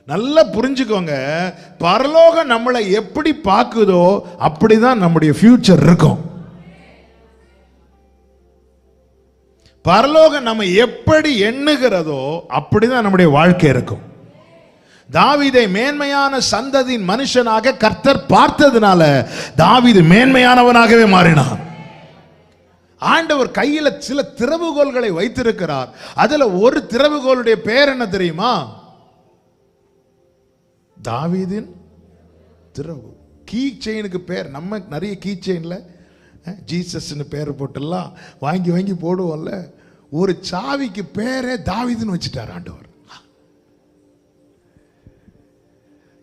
நல்லா புரிஞ்சுக்கோங்க, பரலோகம் நம்மளை எப்படி பார்க்குதோ அப்படிதான் நம்முடைய ஃபியூச்சர் இருக்கும். பரலோகம் நம்ம எப்படி எண்ணுகிறதோ அப்படிதான் நம்முடைய வாழ்க்கை இருக்கும். தாவீதை மேன்மையான சந்ததியின் மனுஷனாக கர்த்தர் பார்த்ததுனால தாவீது மேன்மையானவனாகவே மாறினான். ஆண்டவர் கையில சில திறவுகோல்களை வைத்திருக்கிறார். அதுல ஒரு திறவுகோலுடைய பேர் என்ன தெரியுமா? தாவீதின் திறவுகோல். கீ செயினுக்கு பேர், நம்ம நிறைய கீ செயின்ல ஜீசஸ்ன்னு பேர் போட்டுலாம் வாங்கி வாங்கி போடுவோம்ல. ஒரு சாவிக்கு பேரே தாவீதுன்னு வச்சுட்டார் ஆண்டவர்.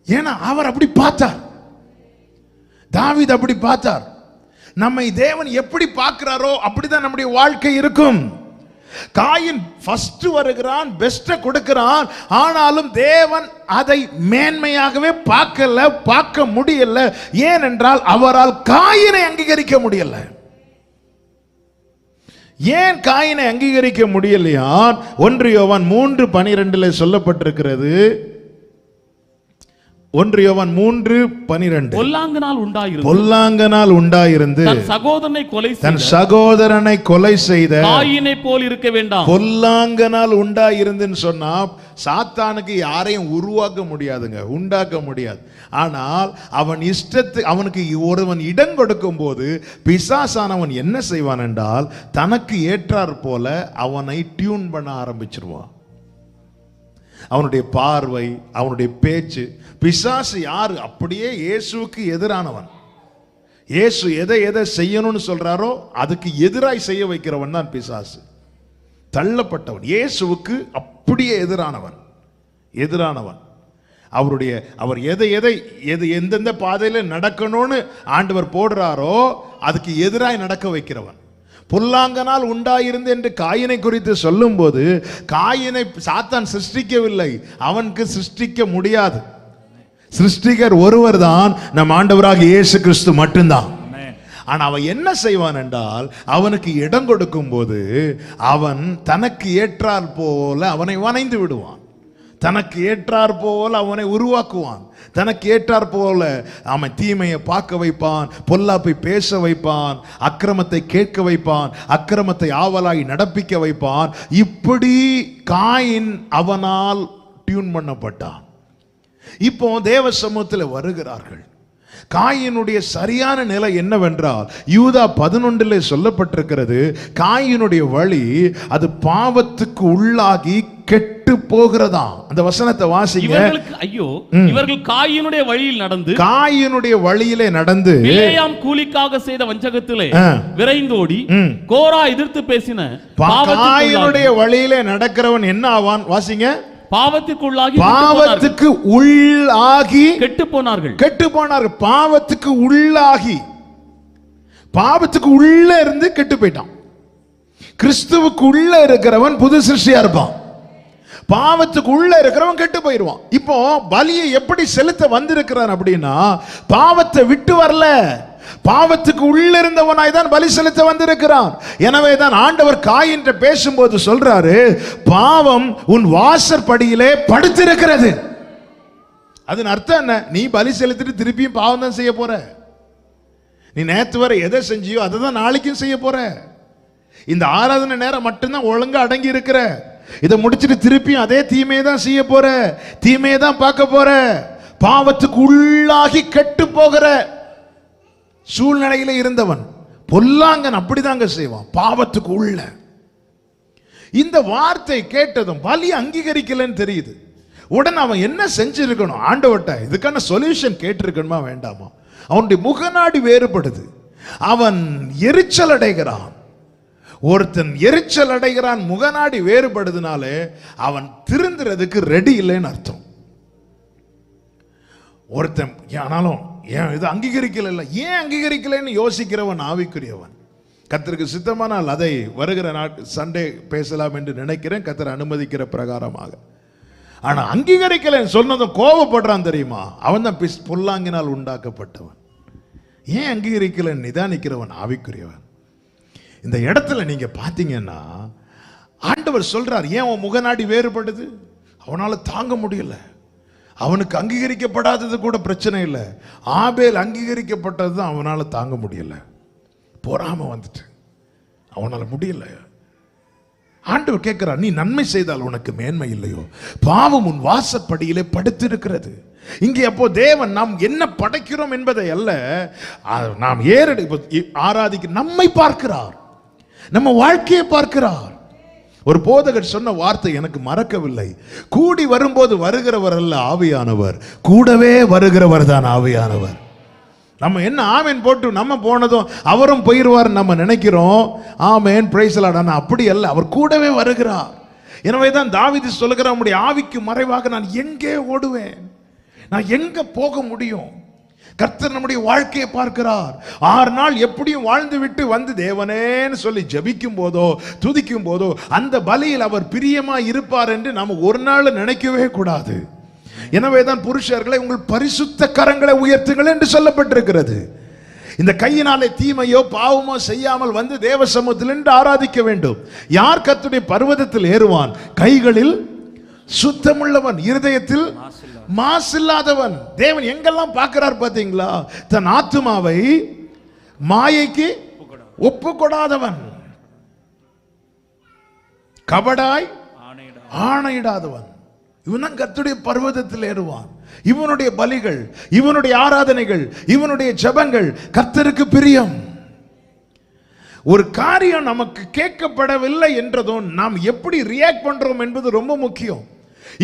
ஏன்னா அவர் அப்படி பார்த்தார், தாவீது அப்படி பார்த்தார். நம்மை தேவன் எப்படி பார்க்கிறாரோ அப்படிதான் நம்முடைய வாழ்க்கை இருக்கும். காயின் ஃபர்ஸ்ட் வருகிறான், பெஸ்ட கொடுக்கிறான். ஆனாலும் தேவன் அதை மேன்மையாகவே பார்க்க முடியல. ஏனென்றால் அவரால் காயினை அங்கீகரிக்க முடியல. ஏன் காயினை அங்கீகரிக்க முடியலையா? 1 யோவான் 3:12 சொல்லப்பட்டிருக்கிறது. 1 யோவான் 3:12 பொல்லாங்கனால் உண்டாயிருந்து தன் சகோதரனை கொலை செய்த காயினை போல் இருக்க வேண்டாம். பொல்லாங்கனால் உண்டாயிருந்துன்னு சொன்னா சாத்தானுக்கு யாரையும் உருவாக்க முடியாதுங்க, உண்டாக்க முடியாது. ஆனால் அவன் இஷ்டத்துக்கு அவனுக்கு ஒருவன் இடம் கொடுக்கும் போது பிசாசானவன் என்ன செய்வான் என்றால் தனக்கு ஏற்றார் போல அவனை டியூன் பண்ண ஆரம்பிச்சிருவான். அவனுடைய பார்வை, அவனுடைய பேச்சு. பிசாசு யாரு? அப்படியே இயேசுவுக்கு எதிரானவன். இயேசு எதை செய்யணும்னு சொல்றாரோ அதுக்கு எதிராய் செய்ய வைக்கிறவன் தான் பிசாசு. தள்ளப்பட்டவன், இயேசுவுக்கு அப்படியே எதிரானவன். அவர் எந்தெந்த பாதையில நடக்கணும்னு ஆண்டவர் போடுறாரோ அதுக்கு எதிராய் நடக்க வைக்கிறவன். பொல்லாங்கனால் உண்டாயிருந்து என்று காயினை குறித்து சொல்லும் போது காயினை சாத்தான் சிருஷ்டிக்கவில்லை, அவனுக்கு சிருஷ்டிக்க முடியாது. சிருஷ்டிகர் ஒருவர் தான், நம் ஆண்டவராக இயேசு கிறிஸ்து மட்டும்தான். ஆனா அவன் என்ன செய்வான் என்றால் அவனுக்கு இடம் கொடுக்கும் போது அவன் தனக்கு ஏற்றார் போல அவனை வணைந்து விடுவான், தனக்கு ஏற்றார் போல அவனை உருவாக்குவான், தனக்கு ஏற்றார் போல அவன் தீமையை பார்க்க வைப்பான், பொல்லாப்பை பேச வைப்பான், அக்கிரமத்தை கேட்க வைப்பான், அக்கிரமத்தை ஆவலாய் நடப்பிக்க வைப்பான். இப்படி காயின் அவனால் டியூன் பண்ணப்பட்டான். இப்போ தேவ சமூகத்தில் வருகிறார்கள். காயினுடைய சரியான நிலை என்னவென்றால் யூதா 11 சொல்லப்பட்டிருக்கிறது, காயினுடைய வழி அது பாவத்துக்கு உள்ளாகி கெட்டு போகிறதா. அந்த வசனத்தை வாசிங்க. ஐயோ, இவர்கள் காயினுடைய வழியிலே நடந்து பிலேயாம் கூலிக்காக செய்த வஞ்சகத்திலே விரைந்தோடி கோரா எதிர்த்து பேசின. காயினுடைய வழியிலே நடக்கிறவன் என்ன ஆவான்? வாசிங்க. பாவத்துக்கு உள்ளாகி கெட்டு போனார்கள். பாவத்துக்கு உள்ள இருந்து கெட்டு போயிட்டான். கிறிஸ்துவுக்கு உள்ள இருக்கிறவன் புது சிருஷ்டியா இருப்பான், பாவத்துக்கு உள்ள இருக்கிறவன் கெட்டு போயிடுவான். இப்போ பலியை எப்படி செலுத்த வந்திருக்கிறான் அப்படின்னா பாவத்தை விட்டு வரல, பாவத்துக்கு உள்ள இருந்தவனாய் தான் பலி செலுத்த வந்திருக்கிறான். எனவே தான் ஆண்டவர் காயின் பேசும்போது சொல்றாரு, பாவம் உன் வாசற்படியிலே படுத்திருக்கிறது. அதன் அர்த்தம் என்ன? நீ பலி செலுத்திட்டு திருப்பியும் பாவம் தான் செய்ய போற. நீ நேத்து வரை எதை செஞ்சியோ அதை தான் நாளைக்கும் செய்ய போற. இந்த ஆராதனை நேரம் மட்டும்தான் ஒழுங்கா அடங்கி இருக்கிற. இதை முடிச்சிட்டு திருப்பியும் அதே தீமையை தான் செய்ய போற, தீமையை தான் பார்க்க போற. பாவத்துக்கு உள்ளாகி கெட்டு போகிற சூழ்நிலையில இருந்தவன் பொல்லாங்கன் அப்படிதாங்க செய்வான், பாவத்துக்கு உள்ள. இந்த வார்த்தை கேட்டதும் பலி அங்கீகரிக்கலன்னு தெரியுது. உடனே அவன் என்ன செஞ்சிருக்கணும்? ஆண்டவர்ட்ட இதுக்கான சொல்யூஷன் கேட்டிருக்கணுமா வேண்டாமா? அவனுடைய முகநாடி வேறுபடுது. அவன் எரிச்சல் அடைகிறான். ஒருத்தன் எரிச்சல் அடைகிறான், முகநாடி வேறுபடுதுனாலே அவன் திருந்துறதுக்கு ரெடி இல்லைன்னு அர்த்தம். ஒருத்தன் ஆனாலும் ஏன் இது அங்கீகரிக்கல, ஏன் அங்கீகரிக்கலன்னு யோசிக்கிறவன் ஆவிக்குரியவன். கர்த்தருக்கு சித்தமானால் அதை வருகிற சண்டே பேசலாம் என்று நினைக்கிறேன், கர்த்தர் அனுமதிக்கிற பிரகாரமாக. ஆனா அங்கீகரிக்கலன்னு சொன்னதும் கோபப்படுறான் தெரியுமா? அவன் தான் பொல்லாங்கினால் உண்டாக்கப்பட்டவன். ஏன் அங்கீகரிக்கலன்னு நிதானிக்கிறவன் ஆவிக்குரியவன். இந்த இடத்துல நீங்க பாத்தீங்கன்னா ஆண்டவர் சொல்றார், ஏன் உன் முகநாடி வேறுபடுது? அவனால தாங்க முடியல. அவனுக்கு அங்கீகரிக்கப்படாதது கூட பிரச்சனை இல்லை, ஆபேல் அங்கீகரிக்கப்பட்டது தான் அவனால தாங்க முடியல. பொறாம வந்துட்டு அவனால முடியல. ஆண்டவர் கேட்கிறார், நீ நன்மை செய்தால் உனக்கு மேன்மை இல்லையோ? பாவம் உன் வாசற்படியிலே படுத்திருக்கிறது. இங்கே அப்போ தேவன் நாம் என்ன படைக்கிறோம் என்பதை அல்ல, நாம் ஆராதிக்க நம்மை பார்க்கிறார், நம்ம வாழ்க்கையை பார்க்கிறார். ஒரு போதகர் சொன்ன வார்த்தை எனக்கு மறக்கவில்லை. கூடி வரும்போது வருகிறவர் அல்ல ஆவியானவர், கூடவே வருகிறவர் தான் ஆவியானவர். நம்ம என்ன ஆமேன் போட்டு நம்ம போனதும் அவரும் போயிடுவார் நம்ம நினைக்கிறோம். ஆமேன் பிரைஸ் தி லார்ட். அப்படி அல்ல, அவர் கூடவே வருகிறார். எனவே தான் தாவீது சொல்லுகிறார், நம்முடைய ஆவிக்கு மறைவாக நான் எங்கே ஓடுவேன், நான் எங்க போக முடியும்? கர்த்தர் நம்முடைய வாழ்க்கையை பார்க்கிறார். 6 நாள் எப்படியும் வாழ்ந்து விட்டு வந்து தேவனேன்னு சொல்லி ஜெபிக்கும் போதோ துதிக்கும் போதோ அந்த பலியில் அவர் பிரியமா இருப்பார் என்று நாம் ஒரு நாள் நினைக்கவே கூடாது. எனவே தான் புருஷர்களை உங்கள் பரிசுத்த கரங்களை உயர்த்துங்கள் என்று சொல்லப்பட்டிருக்கிறது. இந்த கையினாலே தீமையோ பாவமோ செய்யாமல் வந்து தேவ சமூகத்தில் நின்று ஆராதிக்க வேண்டும். யார் கர்த்தருடைய பர்வதத்தில் ஏறுவான்? கைகளில் சுத்தமுள்ளவன், இருதயத்தில் மாசில்லாதவன். தேவன் எங்கெல்லாம் பார்க்கிறார் பாத்தீங்களா? தன் ஆத்துமாவை மாயைக்கு ஒப்பு கொடாதவன், கபடாய் ஆணையிடாதவன். இவன் தான் கர்த்தருடைய பர்வதத்தில் ஏறுவான். இவனுடைய பலிகள், இவனுடைய ஆராதனைகள், இவனுடைய ஜெபங்கள் கர்த்தருக்கு பிரியம். ஒரு காரியம் நமக்கு கேட்கப்படவில்லை என்றதும் நாம் எப்படி ரியாக்ட் பண்றோம் என்பது ரொம்ப முக்கியம்.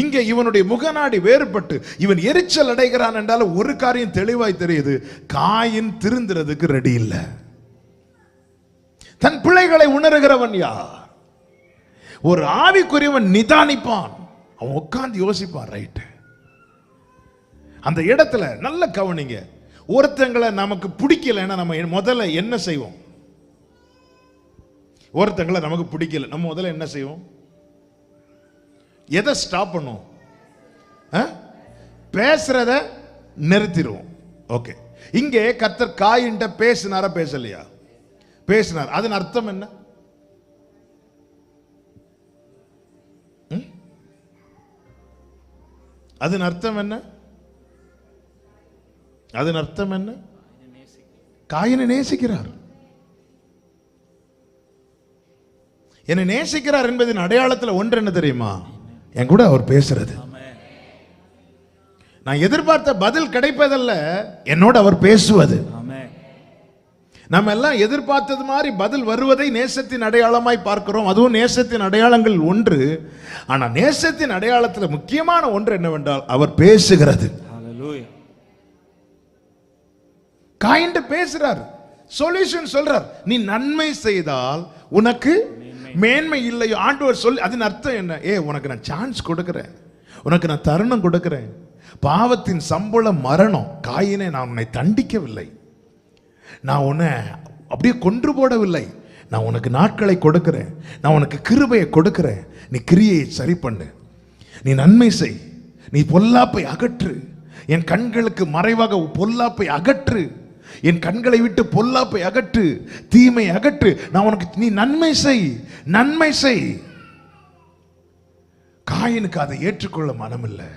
இங்கே இவனுடைய முகநாடி வேறுபட்டு இவன் எரிச்சல் அடைகிறான் என்றால் ஒரு காரியம் தெளிவாய் தெரியுது, காயின் திருந்துறதுக்கு ரெடி இல்லை. தன் பிள்ளைகளை உணர்கிறவன் யார்? ஒரு ஆவிக்குரியவன் நிதானிப்பான், அவன் உட்கார்ந்து யோசிப்பான். ரைட், அந்த இடத்துல நல்ல கவனிங்க. ஒருத்தங்களை நமக்கு பிடிக்கலைன்னா நம்ம முதல்ல என்ன செய்வோம்? ஒருத்தங்களை நமக்கு பிடிக்கல, நம்ம முதல்ல என்ன செய்வோம்? எதை ஸ்டாப் பண்ணுவோம்? பேசுறத நிறுத்திடுவோம். ஓகே, இங்கே கர்த்தர் காயின்ட்ட பேசினாரா பேசலையா? பேசினார். அதன் அர்த்தம் என்ன? அதன் அர்த்தம் என்ன? அதன் அர்த்தம் என்ன? காயினை நேசிக்கிறார். என்னை நேசிக்கிறார் என்பதின் அடையாளத்தில் ஒன்று என்ன தெரியுமா? என் கூட அவர் பேசுறது. நான் எதிர்பார்த்த பதில் கிடைப்பதல்ல, என்னோட அவர் பேசுவது. நம்ம எல்லாம் எதிர்பார்த்தது மாதிரி பதில் வருவதை நேசத்தின் அடையாளமாய் பார்க்கிறோம். அதுவும் நேசத்தின் அடையாளங்கள் ஒன்று. ஆனா நேசத்தின் அடையாளத்தில் முக்கியமான ஒன்று என்னவென்றால் அவர் பேசுகிறது. காயின்ட்டு பேசுறார், சொல்யூஷன் சொல்றார். நீ நன்மை செய்தால் உனக்கு மேன்மை இல்லையோ? ஆண்டவர் சொல்லி அதன் அர்த்தம் என்ன? உனக்கு நான் சான்ஸ் கொடுக்கிறேன், உனக்கு நான் தருணம் கொடுக்கிறேன். பாவத்தின் சம்பளம் மரணம். காயினை நான் உன்னை தண்டிக்கவில்லை, நான் உன்னை அப்படியே கொன்று போடவில்லை. நான் உனக்கு நாட்களை கொடுக்கிறேன், நான் உனக்கு கிருபையை கொடுக்கிறேன். நீ கிரியையை சரி பண்ணு, நீ நன்மை செய், நீ பொல்லாப்பை அகற்று. என் கண்களுக்கு மறைவாக பொல்லாப்பை அகற்று, என் கண்களை விட்டு பொல்லாப்பை அகற்று, தீமை அகற்று. நான் உனக்கு, நீ நன்மை செய், நன்மை செய். காயினுக்கு அதை ஏற்றுக்கொள்ள மனமில்லை.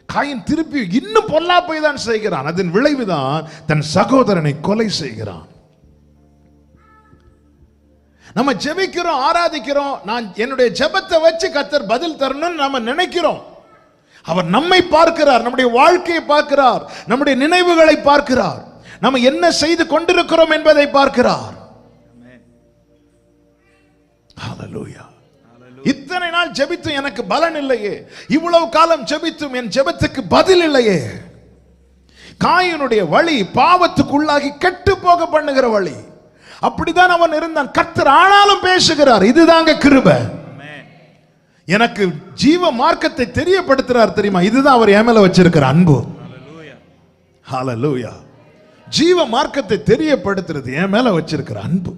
காயின் திருப்பி இன்னும் பொல்லாப்பை தான் செய்கிறான். அதன் விளைவுதான் தன் சகோதரனை கொலை செய்கிறான். நம்ம ஜெபிக்கிறோம், ஆராதிக்கிறோம், நான் என்னுடைய ஜெபத்தை வச்சு கர்த்தர் பதில் தரணும்னு நம்ம நினைக்கிறோம். அவர் நம்மை பார்க்கிறார், நம்முடைய வாழ்க்கையை பார்க்கிறார், நம்முடைய நினைவுகளை பார்க்கிறார், நம்ம என்ன செய்து கொண்டிருக்கிறோம் என்பதை பார்க்கிறார். ஹல்லேலூயா. இத்தனை நாள் ஜெபித்தும் எனக்கு பலன் இல்லையே, இவ்வளவு காலம் ஜெபித்தும் என் ஜெபத்துக்கு பதில் இல்லையே. காயினுடைய வழி பாவத்துக்குள்ளாகி கெட்டு போக பண்ணுகிற வழி. அப்படிதான் அவன் இருந்தான். கர்த்தர் ஆனாலும் பேசுகிறார். இதுதாங்க கிருபை. எனக்கு ஜீவ மார்க்கத்தை தெரியப்படுத்துறார் தெரியுமா? இதுதான் அவர் என் மேல வச்சிருக்கிற அன்பு. ஹல்லேலூயா. ஜீவ மார்க்கத்தை தெரியப்படுத்துறது என் மேல வச்சிருக்கிற அன்பு.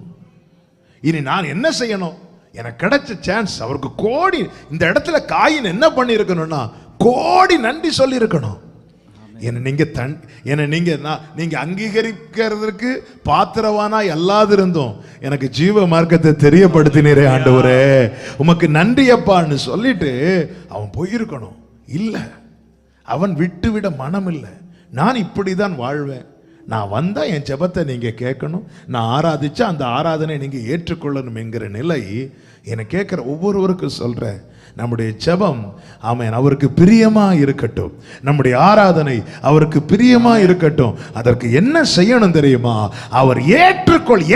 இனி நான் என்ன செய்யணும்? எனக்கு கிடைச்ச சான்ஸ். அவருக்கு கோடி, இந்த இடத்துல காயின் என்ன பண்ணி இருக்கணும்னா கோடி நன்றி சொல்லி இருக்கணும். நீங்க அங்கீகரிக்கிறதுக்கு பாத்திரவானா எல்லாது இருந்தோம், எனக்கு ஜீவ மார்க்கத்தை தெரியப்படுத்தினீரே ஆண்டவரே, உமக்கு நன்றி அப்பான்னு சொல்லிட்டு அவன் போயிருக்கணும். இல்ல, அவன் விட்டுவிட மனம் இல்லை. நான் இப்படிதான் வாழ்வேன், நான் வந்தா என் ஜெபத்தை நீங்க கேட்கணும், நான் ஆராதிச்சா அந்த ஆராதனை நீங்க ஏற்றுக்கொள்ளணும் என்கிற நிலை என்னை கேட்கிற ஒவ்வொருவருக்கும் சொல்றேன். நம்முடைய ஜெபம் ஆமென் அவருக்கு பிரியமா இருக்கட்டும், நம்முடைய ஆராதனை அவருக்கு பிரியமா இருக்கட்டும். அதற்கு என்ன செய்யணும் தெரியுமா? அவர்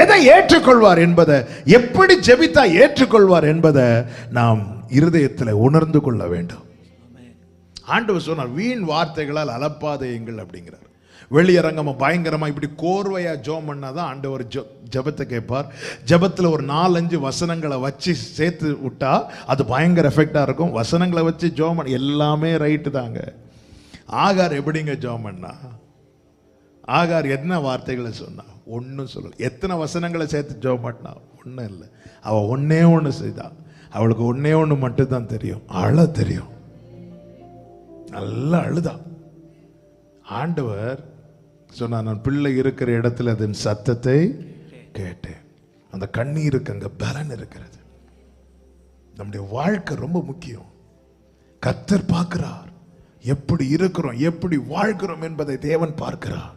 எதை ஏற்றுக்கொள்வார் என்பதை, எப்படி ஜெபித்தா ஏற்றுக்கொள்வார் என்பதை நாம் இருதயத்தில் உணர்ந்து கொள்ள வேண்டும். ஆண்டவர் சொன்னார், வீண் வார்த்தைகளால் அலப்பாதையுங்கள் அப்படிங்கிறார். வெளியரங்கமா பயங்கரமா இப்படி கோர்வையா ஜெபம் பண்ணாதான் ஆண்டவர் ஜெபத்தை கேட்பார். ஜெபத்துல ஒரு 4-5 வசனங்களை வச்சு சேர்த்து விட்டா அது பயங்கர எஃபெக்டா இருக்கும். வசனங்களை வச்சு ஜெபம் பண்ண எல்லாமே ரைட்டு தாங்க. ஆகார் எப்படிங்க ஜெபம் பண்ணா? ஆகார் என்ன வார்த்தைகளை சொன்னா? ஒன்னும் சொல்லல. எத்தனை வசனங்களை சேர்த்து ஜெபம் பண்ணா? ஒன்னும் இல்லை. அவ ஒன்னே ஒன்று செய்தா. அவளுக்கு ஒன்னே ஒன்று மட்டும்தான் தெரியும், அழ தெரியும். நல்லா அழுதா. ஆண்டவர் சொன்னா, நான் பிள்ளை இருக்கிற இடத்துல அதன் சத்தத்தை கேட்டேன். அந்த கண்ணீருக்கு அங்க பலன் இருக்கிறது. நம்முடைய வாழ்க்கை ரொம்ப முக்கியம். கர்த்தர் பார்க்கிறார் எப்படி இருக்கிறோம், எப்படி வாழ்கிறோம் என்பதை தேவன் பார்க்கிறார்.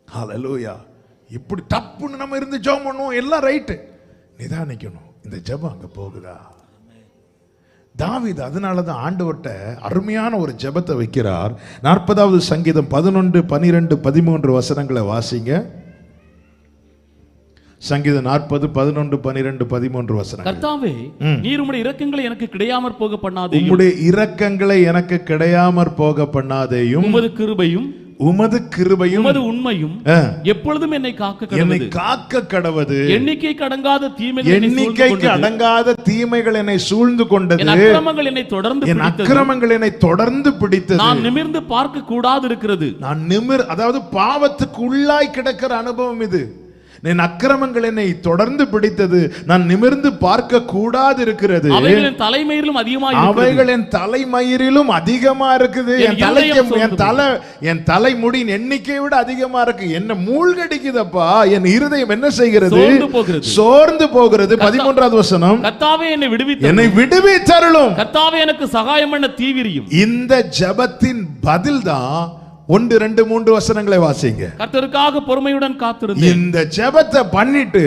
ஹல்லேலூயா. இப்படி தப்புன்னு நம்ம இருந்து ஜெபம் பண்ணுவோம், எல்லாம் ரைட்டு, நிதானிக்கணும். இந்த ஜெபம் அங்க போகுதா? தாவீது அதனாலதான் ஆண்டவர்ட்ட அருமையான ஒரு ஜெபத்தை வைக்கிறார். 40வது சங்கீதம் 11, 12, 13 வசனங்களை வாசிங்க. சங்கீதம் 40, 11, 12, 13 வசனங்கள். கர்த்தாவே, நீர் உம்முடைய இரக்கங்களை எனக்கு கிடையாமற் போக பண்ணாதேயும், உம்முடைய இரக்கங்களை எனக்கு கிடையாமற் போக பண்ணாதேயும், உமது கிருபையும் உமது கிருபையும் உமது உண்மையும் எப்பொழுதும் என்னை காக்க கடவது. எண்ணிக்கைக்கு அடங்காத தீமைகள் என்னை சூழ்ந்து கொண்டது. அக்கிரமங்கள் என்னை தொடர்ந்து பிடித்தது. நான் நிமிர்ந்து பார்க்க கூடாது இருக்கிறது. அதாவது பாவத்துக்கு உள்ளாய் கிடக்கிற அனுபவம் இது. என் அக்கிரமங்கள் என்னை தொடர்ந்து பிடித்தது, நான் நிமிர்ந்து பார்க்க கூடாது இருக்கிறது. அவைகள் என் தலைமயிரிலும் அதிகமா இருக்குது. என் தலைமுடியின் எண்ணிக்கையை விட அதிகமா இருக்கு. என்ன மூழ்கடிக்குதப்பா, என் இருதயம் என்ன செய்கிறது? சோர்ந்து போகிறது. 13வது வசனம். கர்த்தாவே, என்னை விடுவித்தருளும். கர்த்தாவே, எனக்கு சகாயம் பண்ண தீவிரியும். இந்த ஜெபத்தின் பதில் தான் 1, 2, 3 வசனங்களை வாசிங்க. கர்த்தருக்காக பொறுமையுடன் காத்திருந்தேன். இந்த ஜெபத்தை பண்ணிட்டு